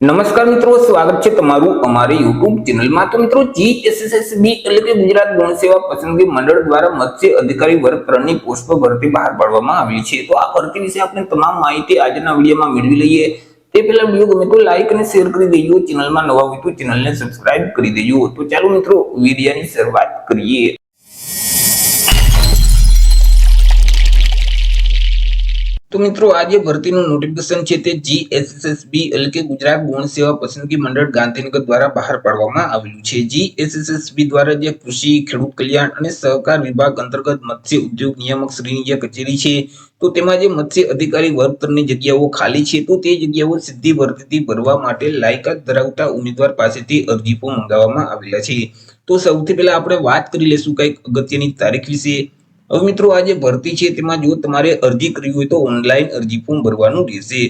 નમસ્કાર મિત્રો, સ્વાગત છે તમારું અમારી યુટ્યુબ ચેનલમાં। તો મિત્રો, જીએસએસબી એટલે કે ગુજરાત ગૌણ સેવા પસંદગી મંડળ દ્વારા મત્સ્ય અધિકારી વર્ગ 3 ની પોસ્ટ પર ભરતી બહાર પાડવામાં આવી છે। તો આ ભરતી વિશે આપણે તમામ માહિતી આજના વિડીયોમાં મેળવી લઈએ। તે પહેલા વિડીયો ગમે તો લાઈક અને શેર કરી દેજો। ચેનલમાં નવા હોય તો ચેનલને સબસ્ક્રાઇબ કરી દેજો। તો ચાલો મિત્રો, વિડીયોની શરૂઆત કરીએ। તો મિત્રો, આજે ભરતીનું નોટિફિકેશન છે તે જીએસએસબી એટલે કે ગુજરાત ગૌણ સેવા પસંદગી મંડળ ગાંધીનગર દ્વારા બહાર પાડવામાં આવેલું છે। જીએસએસબી દ્વારા જે કૃષિ, ખેડૂત કલ્યાણ અને સહકાર વિભાગ અંતર્ગત મત્સ્ય ઉદ્યોગ નિયામક શ્રીની જે કચેરી છે, તો તેમાં જે મત્સ્ય અધિકારી વર્ગ 3 ની જગ્યાઓ ખાલી છે, તો તે જગ્યાઓ સીધી ભરતીથી ભરવા માટે લાયકાત ધરાવતા ઉમેદવાર પાસેથી અરજી ફોર્મ મંગાવવામાં આવેલા છે। તો સૌથી પહેલા આપણે વાત કરી લઈશું કંઈક અગત્યની તારીખ વિશે। હવે મિત્રો, આ જે ભરતી છે તેમાં જો તમારે અરજી કરવી હોય તો ઓનલાઈન અરજી ફોર્મ ભરવાનું રહેશે।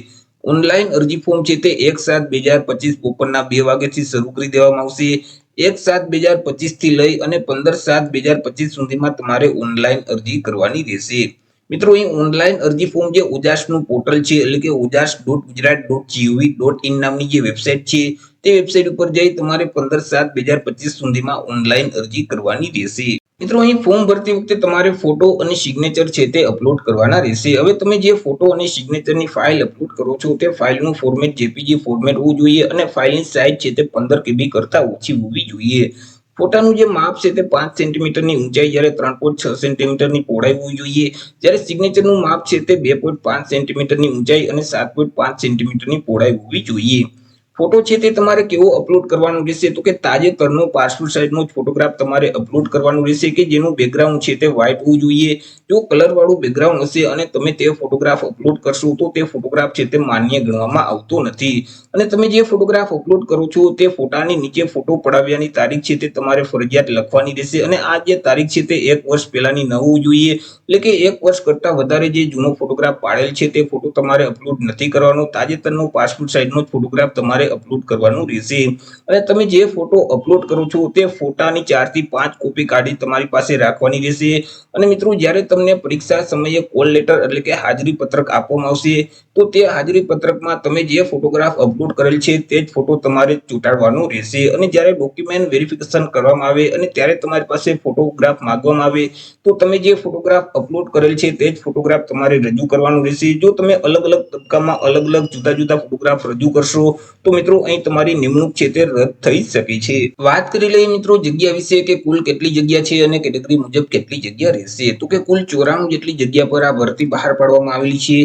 ઓનલાઈન અરજી ફોર્મ છે તે 1/7/2025 બપોરના 2 વાગ્યાથી શરૂ કરી દેવામાં આવશે। 1/7/2025 થી લઈ અને 15/7/2025 સુધીમાં તમારે ઓનલાઈન અરજી કરવાની રહેશે। મિત્રો, અહીં ઓનલાઈન અરજી ફોર્મ જે ઓજાસનું પોર્ટલ છે એટલે કે ojas.gujarat.gov.in નામની જે વેબસાઇટ છે, તે વેબસાઇટ ઉપર જઈ તમારે 15/7/2025 સુધીમાં ઓનલાઈન અરજી કરવાની રહેશે। મિત્રો, અહીં ફોર્મ ભરતી વખતે તમારે ફોટો અને સિગ્નેચર છે તે અપલોડ કરવાના રહેશે। હવે તમે જે ફોટો અને સિગ્નેચરની ફાઇલ અપલોડ કરો છો તે ફાઇલનું ફોર્મેટ જેપીજી ફોર્મેટ હોવું જોઈએ અને ફાઇલની સાઇઝ છે તે 15 KB કરતા ઓછી હોવી જોઈએ। ફોટાનું જે માપ છે તે 5 સેન્ટીમીટરની ઊંચાઈ જ્યારે 3.6 સેન્ટીમીટરની પહોળાઈ હોવી જોઈએ, જ્યારે સિગ્નેચરનું માપ છે તે 2.5 સેન્ટીમીટરની ઊંચાઈ અને 7.5 સેન્ટીમીટરની પહોળાઈ હોવી જોઈએ। ફોટો છે તે તમારે કેવો અપલોડ કરવાનો રહેશે તો કે તાજેતરનો પાસપોર્ટ સાઇઝનો ફોટોગ્રાફ તમારે અપલોડ કરવાનો રહેશે કે જેનું બેકગ્રાઉન્ડ છે તે વ્હાઇટ હોવું જોઈએ। જો કલર વાળું બેકગ્રાઉન્ડ હશે અને તમે તે ફોટોગ્રાફ અપલોડ કરશો તો તે ફોટોગ્રાફ છે તે માન્ય ગણવામાં આવતો નથી। અને તમે જે ફોટોગ્રાફ અપલોડ કરો છો તે ફોટાની નીચે ફોટો પડાવ્યાની તારીખ છે તે તમારે ફરજિયાત લખવાની રહેશે અને આ જે તારીખ છે તે 1 વર્ષ પહેલાની ન હોવી જોઈએ। એટલે કે 1 વર્ષ કરતા વધારે જે જૂનો ફોટોગ્રાફ પાડેલ છે તે ફોટો તમારે અપલોડ નથી કરવાનો। તાજેતરનો પાસપોર્ટ સાઇઝનો ફોટોગ્રાફ તમારે અપલોડ કરવાનો રહેશે। અને તમે જે ફોટો અપલોડ કરો છો તે ફોટાની 4 થી 5 કોપી કાઢી તમારી પાસે રાખવાની રહેશે। અને મિત્રો, જ્યારે તમને પરીક્ષા સમયે કોલ લેટર એટલે કે હાજરી પત્રક આપવામાં આવશે તો તે હાજરી પત્રકમાં તમે જે ફોટોગ્રાફ અપલોડ કરેલ છે તે જ ફોટો તમારે ચોંટાડવાનો રહેશે। અને જ્યારે ડોક્યુમેન્ટ વેરિફિકેશન કરવામાં આવે અને ત્યારે તમારી પાસે ફોટોગ્રાફ માંગવામાં આવે તો તમે જે ફોટોગ્રાફ અપલોડ કરેલ છે તે જ ફોટોગ્રાફ તમારે રજૂ કરવાનો રહેશે। જો તમે અલગ અલગ તબક્કામાં અલગ અલગ જુદા જુદા ફોટોગ્રાફ રજૂ કરશો તો મિત્રો, અહીં તમારી નિમણૂક છે તે રદ થઈ શકે છે। વાત કરી લઈએ મિત્રો જગ્યા વિશે કે કુલ કેટલી જગ્યા છે અને કેટેગરી મુજબ કેટલી જગ્યા રહેશે। તો કે કુલ 94 જેટલી જગ્યા પર આ ભરતી બહાર પાડવામાં આવેલી છે।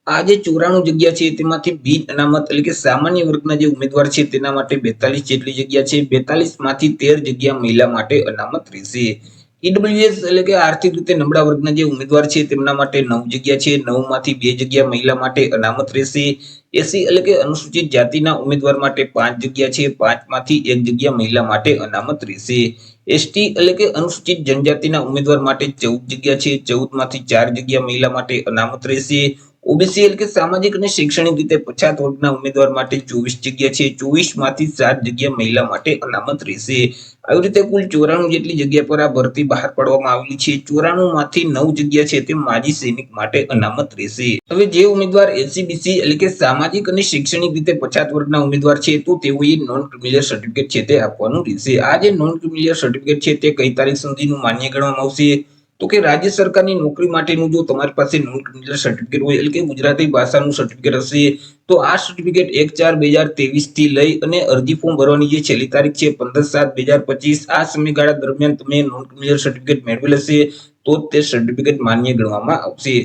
આ જે 94 જગ્યા છે તેમાંથી બિન અનામત એટલે કે સામાન્ય વર્ગના જે ઉમેદવાર છે તેના માટે 42 જેટલી જગ્યા છે। 42 માંથી 13 જગ્યા મહિલા માટે અનામત રહેશે। ઈડબ્લ્યુએસ એટલે કે આર્થિક રીતે નબળા વર્ગના જે ઉમેદવાર છે તેમના માટે 9 જગ્યા છે। 9 માંથી 2 જગ્યા મહિલા માટે અનામત રહેશે। એસી એટલે કે અનુસૂચિત જાતિના ઉમેદવાર માટે 5 જગ્યા છે। 5 માંથી 1 જગ્યા મહિલા માટે અનામત રહેશે। એસટી એટલે કે અનુસૂચિત જનજાતિના ઉમેદવાર માટે 14 જગ્યા છે। 14 માંથી 4 જગ્યા મહિલા માટે અનામત રહેશે। ઓબીસી એટલે કે સામાજિક અને શૈક્ષણિક રીતે પછાત વર્ગના ઉમેદવાર માટે 24 જગ્યા છે। 24 માંથી 7 જગ્યા મહિલા માટે અનામત રહેશે। આવી રીતે કુલ 94 જેટલી જગ્યા પર આ ભરતી બહાર પાડવામાં આવેલી છે। 94 માંથી 9 જગ્યા છે તે માજી સૈનિક માટે અનામત રહેશે। હવે જે ઉમેદવાર એસસીબીસી એટલે કે સામાજિક અને શૈક્ષણિક રીતે પછાત વર્ગના ઉમેદવાર છે તો તેઓએ નોન ક્રિમિનલ સર્ટિફિકેટ છે તે આપવાનું રહેશે। આ જે નોન ક્રિમિનલ સર્ટિફિકેટ છે તે કઈ તારીખ સુધીનું માન્ય ગણવામાં આવશે તો કે રાજ્ય સરકારની નોકરી માટેનું જો તમારી પાસે નોન ક્રિમિનલ સર્ટિફિકેટ હોય એટલે કે ગુજરાતી ભાષાનું સર્ટિફિકેટ હશે તો આ સર્ટિફિકેટ 1/4/2023 થી લઈ અને અરજી ફોર્મ ભરવાની જે છેલ્લી તારીખ છે 15/7/2025 આ સમયગાળા દરમિયાન તમે નોન ક્રિમિનલ સર્ટિફિકેટ મેળવેલ હશે તો તે સર્ટિફિકેટ માન્ય ગણવામાં આવશે।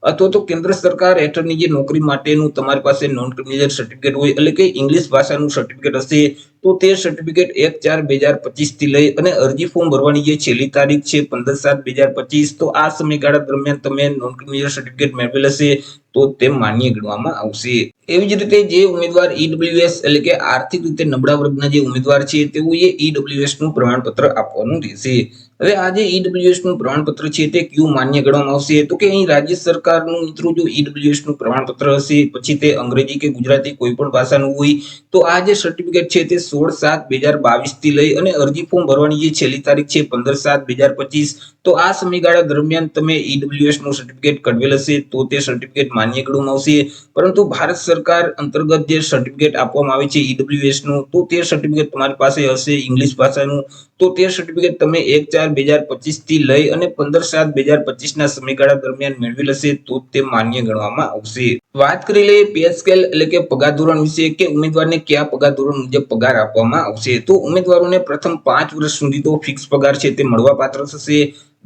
અથવા તો કેન્દ્ર સરકાર હેઠળની જે નોકરી માટેનું તમારી પાસે નોન ક્રિમિનલ સર્ટિફિકેટ હોય એટલે કે ઇંગ્લિશ ભાષાનું સર્ટિફિકેટ હશે તો તે સર્ટિફિકેટ 1/4/2025 થી લઈ અને અરજી ફોર્મ ભરવાની જે છેલ્લી તારીખ છે 15/7/2025 તો આ સમયગાળા દરમિયાન તમે નોન ક્રિમિનલ સર્ટિફિકેટ મેળવેલ હશે તો તે માન્ય ગણવામાં આવશે। એવી જ રીતે જે ઉમેદવાર ઈડબ્લ્યુએસ એટલે કે આર્થિક રીતે નબળા વર્ગના જે ઉમેદવાર છે તેઓએ ઈડબ્લ્યુએસ નું પ્રમાણપત્ર આપવાનું રહેશે। હવે આ જે ઈડબ્લ્યુએસ નું પ્રમાણપત્ર છે તે કયું માન્ય ગણવામાં આવશે? તો કે અહીં રાજ્ય સરકારનું મિત્રો જો ઈડબ્લ્યુએસ નું પ્રમાણપત્ર હશે, પછી તે અંગ્રેજી કે ગુજરાતી કોઈ પણ ભાષાનું હોય, તો આ જે સર્ટિફિકેટ છે તે 16/7/2022 થી લઈ અને અરજી ફોર્મ ભરવાની જે છેલ્લી તારીખ છે 15/7/2025, તો આ સમયગાળા દરમિયાન તમે ઈડબ્લ્યુએસ નું સર્ટિફિકેટ કઢવેલ હશે તો તે સર્ટિફિકેટ માન્ય ગણવામાં આવશે. પરંતુ ભારત સરકાર અંતર્ગત જે સર્ટિફિકેટ આપવામાં આવે છે ઈડબ્લ્યુએસ નું, તો તે સર્ટિફિકેટ તમારી પાસે હશે ઇંગ્લિશ ભાષાનું, તો તે સર્ટિફિકેટ તમે 1/4/2025 થી લઈ અને 15/7/2025 ના સમયગાળા દરમિયાન મેળવેલ હશે તો તે માન્ય ગણવામાં આવશે. વાત કરી લઈએ પે સ્કેલ એટલે કે પગાર ધોરણ વિશે, કે ઉમેદવારને કયા પગાર ધોરણ મુજબ પગાર આપવામાં આવશે. તો ઉમેદવારોને પ્રથમ 5 વર્ષ સુધી તો ફિક્સ પગાર છે તે મળવા પાત્ર થશે.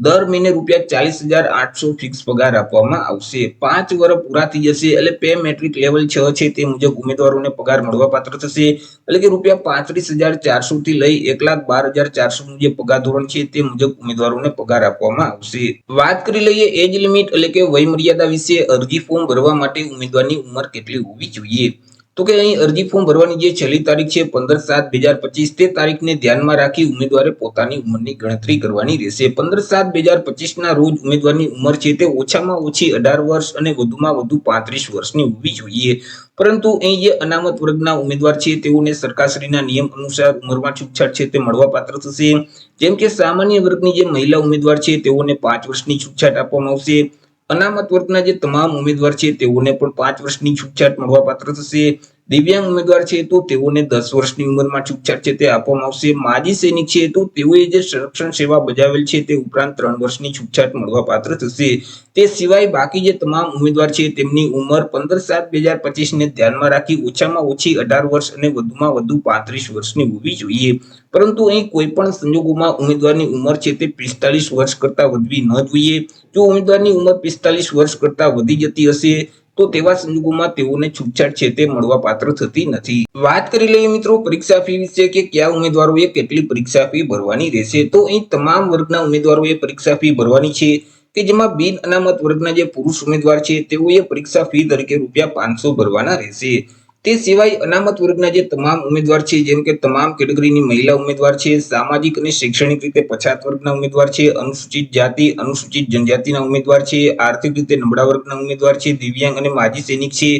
દર મહિને ₹40,800 ફિક્સ પગાર આપવામાં આવશે. 5 વર્ષ પૂરા થઈ જશે એટલે પે મેટ્રિક લેવલ 6 છે તે મુજબ ઉમેદવારોને પગાર મળવા પાત્ર થશે. એટલે કે ₹35,400 થી લઈ 1,12,400 નું જે પગાર ધોરણ છે તે મુજબ ઉમેદવારોને પગાર આપવામાં આવશે. વાત કરી લઈએ એજ લિમિટ એટલે કે વય મર્યાદા વિશે. અરજી ફોર્મ ભરવા માટે ઉમેદવારની ઉંમર કેટલી હોવી જોઈએ? તો કે અહીં અરજી ફોર્મ ભરવાની જે છેલ્લી તારીખ છે 15/7/2025, તે તારીખને ધ્યાનમાં રાખી ઉમેદવારે પોતાની ઉંમરની ગણતરી કરવાની રહેશે. 15/7/2025 ના રોજ ઉમેદવારની ઉંમર છે તે ઓછામાં ઓછી 18 વર્ષ અને વધુમાં વધુ 35 વર્ષની હોવી જોઈએ. પરંતુ અહીં જે અનામત વર્ગના ઉમેદવાર છે તેઓને સરકારશ્રીના નિયમ અનુસાર ઉંમરમાં છૂટછાટ છે તે મળવા પાત્ર થશે. જેમ કે સામાન્ય વર્ગની જે મહિલા ઉમેદવાર છે તેઓને 5 વર્ષની છૂટછાટ આપવામાં આવશે. અનામત વર્ગના જે તમામ ઉમેદવાર છે તેઓને પણ 5 વર્ષની છૂટછાટ મળવા પાત્ર થશે. દિવ્યાંગ ઉમેદવાર છે તો તેઓને 10 વર્ષની ઉંમરમાં છૂટછાટ છે તે આપવામાં આવશે. માજી સૈનિક છે તો તેઓએ જે સંરક્ષણ સેવા બજાવેલ છે તે ઉપરાંત 3 વર્ષની છૂટછાટ મળવા પાત્ર થશે. તે સિવાય બાકી જે તમામ ઉમેદવાર છે તેમની ઉંમર 15/7/2025 ને ધ્યાનમાં રાખી ઓછામાં ઓછી 18 વર્ષ અને વધુમાં વધુ 35 વર્ષની હોવી જોઈએ. પરંતુ અહીં કોઈ પણ સંજોગોમાં ઉમેદવારની ઉંમર છે તે 45 વર્ષ કરતા વધવી ન જોઈએ. જો ઉમેદવારની ઉંમર 45 વર્ષ કરતા વધી જતી હશે તો તેવા સંજોગોમાં તેઓને છૂટછાટ છે તે મળવા પાત્ર થતી નથી. વાત કરી લઈએ મિત્રો પરીક્ષા ફી વિશે, કે કયા ઉમેદવારોએ કેટલી પરીક્ષા ફી ભરવાની રહેશે. તો અહીં તમામ વર્ગના ઉમેદવારોએ પરીક્ષા ફી ભરવાની છે, કે જેમાં બિન અનામત વર્ગના જે પુરુષ ઉમેદવાર છે તેઓએ પરીક્ષા ફી તરીકે ₹500 ભરવાના રહેશે. તે સિવાય અનામત વર્ગના જે તમામ ઉમેદવાર છે, જેમ કે તમામ કેટેગરીની મહિલા ઉમેદવાર છે, સામાજિક અને શૈક્ષણિક રીતે પછાત વર્ગના ઉમેદવાર છે, અનુસૂચિત જાતિ અનુસૂચિત જનજાતિના ઉમેદવાર છે, આર્થિક રીતે નબળા વર્ગના ઉમેદવાર છે, દિવ્યાંગ અને માજી સૈનિક છે,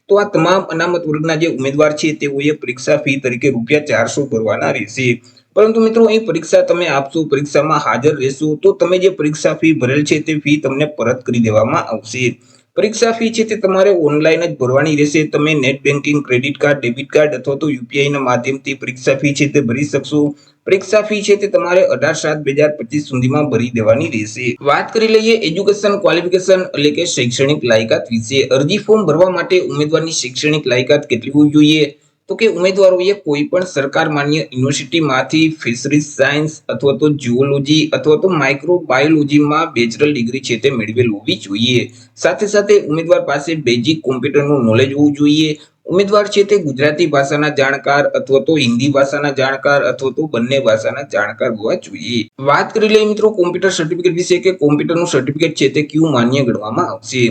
તો આ તમામ અનામત વર્ગના જે ઉમેદવાર છે તેઓએ પરીક્ષા ફી તરીકે ₹400 ભરવાના રહેશે. પરંતુ મિત્રો અહીં પરીક્ષા તમે આપશો, પરીક્ષામાં હાજર રહેશો, તો તમે જે પરીક્ષા ફી ભરેલ છે તે ફી તમને પરત કરી દેવામાં આવશે. પરીક્ષા ફી છે તે તમારે ઓનલાઈન જ ભરવાની રહેશે. તમે net banking, credit card, debit card અથવા તો યુપીઆઈ ના માધ્યમથી પરીક્ષા ફી છે તે ભરી શકશો. પરીક્ષા ફી છે તે તમારે 18/7/2025 સુધીમાં ભરી દેવાની રહેશે. વાત કરી લઈએ એજ્યુકેશન ક્વોલિફિકેશન એટલે કે શૈક્ષણિક લાયકાત વિશે. અરજી ફોર્મ ભરવા માટે ઉમેદવારની શૈક્ષણિક લાયકાત કેટલી હોવી જોઈએ? તો કે ઉમેદવારોએ કોઈ પણ સરકાર માન્ય યુનિવર્સિટીમાંથી ફિશરીઝ સાયન્સ અથવા તો જીઓલોજી અથવા તો માઇક્રોબાયોલોજીમાં બેચલર ડિગ્રી છે તે મેળવેલ હોવી જોઈએ. સાથે સાથે ઉમેદવાર પાસે બેઝિક કોમ્પ્યુટરનું નોલેજ હોવું જોઈએ. ઉમેદવાર છે તે ગુજરાતી ભાષાના જાણકાર અથવા તો હિન્દી ભાષાના જાણકાર અથવા તો બંને ભાષાના જાણકાર હોવા જોઈએ. વાત કરી લઈએ મિત્રો કોમ્પ્યુટર સર્ટિફિકેટ વિશે, કે કોમ્પ્યુટરનું સર્ટિફિકેટ છે તે કયું માન્ય ગણવામાં આવશે.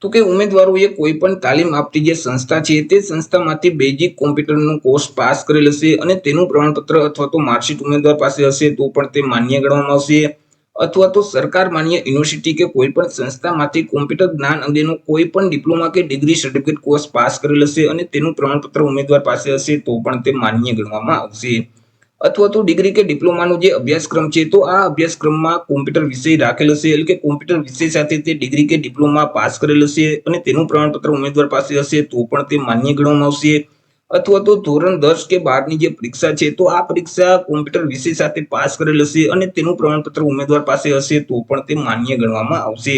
તો કે ઉમેદવારોએ કોઈ પણ તાલીમ આપતી જે સંસ્થા છે તે સંસ્થામાંથી બેઝિક કોમ્પ્યુટરનો કોર્સ પાસ કરેલ હશે અને તેનું પ્રમાણપત્ર અથવા તો માર્કશીટ ઉમેદવાર પાસે હશે તો પણ તે માન્ય ગણવામાં આવશે. અથવા તો સરકાર માન્ય યુનિવર્સિટી કે કોઈ પણ સંસ્થામાંથી કોમ્પ્યુટર જ્ઞાન અંગેનો કોઈ પણ ડિપ્લોમા કે ડિગ્રી સર્ટિફિકેટ કોર્સ પાસ કરેલ હશે અને તેનું પ્રમાણપત્ર ઉમેદવાર પાસે હશે તો પણ તે માન્ય ગણવામાં આવશે. અથવા તો ડિગ્રી કે ડિપ્લોમાનો જે અભ્યાસક્રમ છે તો આ અભ્યાસક્રમમાં કોમ્પ્યુટર વિષય રાખેલ હશે, એટલે કે કોમ્પ્યુટર વિષય સાથે તે ડિગ્રી કે ડિપ્લોમા પાસ કરેલ હશે અને તેનું પ્રમાણપત્ર ઉમેદવાર પાસે હશે તો પણ તે માન્ય ગણવામાં આવશે. અથવા તો ધોરણ 10 કે 12 ની જે પરીક્ષા છે તો આ પરીક્ષા કોમ્પ્યુટર વિષય સાથે પાસ કરેલ હશે અને તેનું પ્રમાણપત્ર ઉમેદવાર પાસે હશે તો પણ તે માન્ય ગણવામાં આવશે.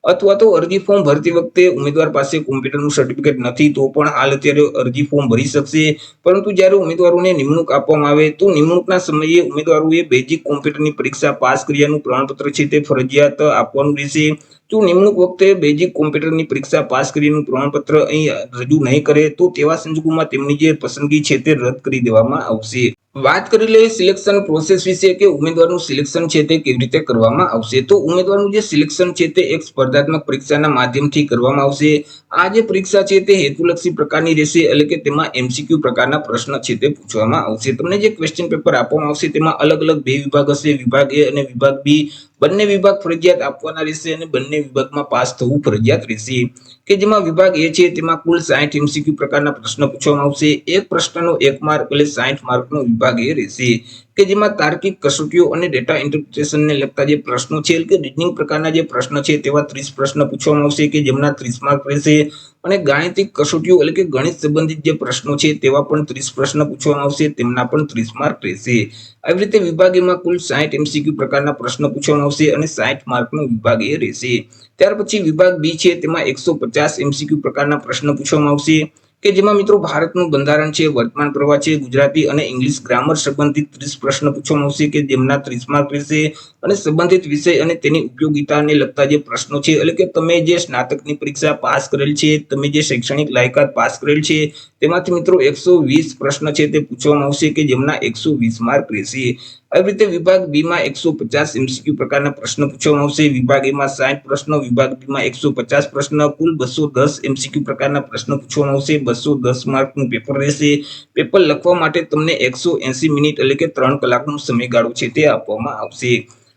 અથવા તો અરજી ફોર્મ ભરતી વખતે ઉમેદવાર પાસે કોમ્પ્યુટરનું સર્ટિફિકેટ નથી તો પણ હાલ અત્યારે અરજી ફોર્મ ભરી શકશે. પરંતુ જ્યારે ઉમેદવારોને નિમણૂક આપવામાં આવે તો નિમણૂકના સમયે ઉમેદવારોએ બેઝિક કોમ્પ્યુટરની પરીક્ષા પાસ કર્યાનું પ્રમાણપત્ર છે તે ફરજિયાત આપવાનું રહેશે. જો નિમણૂક વખતે બેઝિક કોમ્પ્યુટરની પરીક્ષા પાસ કરીને પ્રમાણપત્ર અહીં રજૂ નહીં કરે તો તેવા સંજોગોમાં તેમની જે પસંદગી છે તે રદ કરી દેવામાં આવશે. વાત કરી લઈએ સિલેક્શન પ્રોસેસ વિશે કે ઉમેદવારનું સિલેક્શન છે તે કેવી રીતે કરવામાં આવશે. તો ઉમેદવારનું જે સિલેક્શન છે તે એક સ્પર્ધાત્મક પરીક્ષાના માધ્યમથી કરવામાં આવશે. આ જે પરીક્ષા છે તે હેતુલક્ષી પ્રકારની રહેશે, એટલે કે તેમાં MCQ પ્રકારના પ્રશ્ન છે તે પૂછવામાં આવશે. તમને જે ક્વેશ્ચન પેપર આપવામાં આવશે તેમાં અલગ અલગ બે વિભાગ હશે, વિભાગ A અને વિભાગ B. બંને વિભાગ ફરજિયાત આપવાના રહેશે અને બંને વિભાગમાં પાસ થવું ફરજિયાત રહેશે. કે જેમાં વિભાગ A છે તેમાં કુલ 60 MCQ પ્રકારના પ્રશ્ન પૂછવામાં આવશે. એક પ્રશ્નનો 1 માર્ક એટલે 60 માર્કનો વિભાગ A રહેશે. કે જેમાં તાર્કિક કસોટીઓ અને ડેટા ઇન્ટરપ્રિટેશનને લગતા જે પ્રશ્નો છે એટલે કે રીઝનિંગ પ્રકારના જે પ્રશ્ન છે તેવા 30 પ્રશ્ન પૂછવામાં આવશે કે જેમના 30 માર્ક રહેશે. અને ગાણિતિક કસોટીઓ એટલે કે ગણિત સંબંધિત જે પ્રશ્નો છે તેવા પણ 30 પ્રશ્ન પૂછવામાં આવશે, તેમના પણ 30 માર્ક રહેશે. આવી રીતે વિભાગ A માં કુલ 60 MCQ પ્રકારના પ્રશ્ન પૂછવામાં આવશે અને 60 માર્કનો વિભાગ A રહેશે. ત્યાર પછી વિભાગ B છે તેમાં 150 MCQ પ્રકારના પ્રશ્ન પૂછવામાં આવશે કે જેમાં મિત્રો ભારતનું બંધારણ છે, વર્તમાન પ્રવાહ છે, ગુજરાતી અને ઇંગ્લિશ ગ્રામર સંબંધિત 30 પ્રશ્ન પૂછવામાં આવશે કે જેમના 30 માર્ક રહેશે. અને સંબંધિત વિષય અને તેની ઉપયોગિતાને લગતા જે પ્રશ્નો છે એટલે કે તમે જે સ્નાતકની પરીક્ષા પાસ કરેલ છે, તમે જે શૈક્ષણિક લાયકાત પાસ કરેલ છે તેમાંથી મિત્રો 120 પ્રશ્ન છે તે પૂછવામાં આવશે કે જેમના 120 માર્ક રહેશે. આવી રીતે વિભાગ B માં 150 MCQ પ્રકારના પ્રશ્ન પૂછવામાં આવશે, વિભાગ A માં 60 પ્રશ્નો, વિભાગ B માં 150 પ્રશ્ન, કુલ 210 MCQ પ્રકારના પ્રશ્ન પૂછવામાં આવશે. 210 માર્કનું પેપર રહેશે. પેપર લખવા માટે તમને 180 મિનિટ એટલે કે 3 કલાકનો સમયગાળો છે તે આપવામાં આવશે.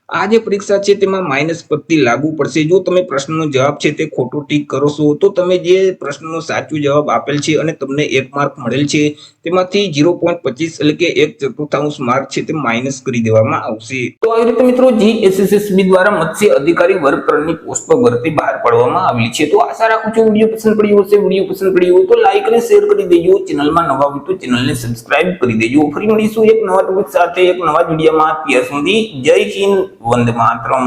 આ જે પરીક્ષા છે તેમાં માઇનસ પદ્ધતિ લાગુ પડશે. જો તમે પ્રશ્નનો જવાબ છે તે ખોટો ટીક કરો છો તો તમે જે પ્રશ્નનો સાચો જવાબ આપેલ છે અને તમને 1 માર્ક મળેલ છે તેમાંથી 0.25 એટલે કે 1/4 માર્ક છે તે માઇનસ કરી દેવામાં આવશે. તો આવી રીતે મિત્રો GSSB દ્વારા મત્સ્ય અધિકારી વર્ગ 3 ની પોસ્ટ પર ભરતી બહાર પાડવામાં આવી છે. તો આશા રાખું છું વિડીયો પસંદ પડ્યો હશે. વિડીયો પસંદ પડ્યો હોય તો લાઈક અને શેર કરી દેજો. ચેનલમાં નવા હોય તો ચેનલને સબસ્ક્રાઇબ કરી દેજો. ફરી મળીશું એક નવા ટોપિક સાથે એક નવા વિડીયોમાં. ત્યાં સુધી જય હિન્દ, વંદે માતરમ.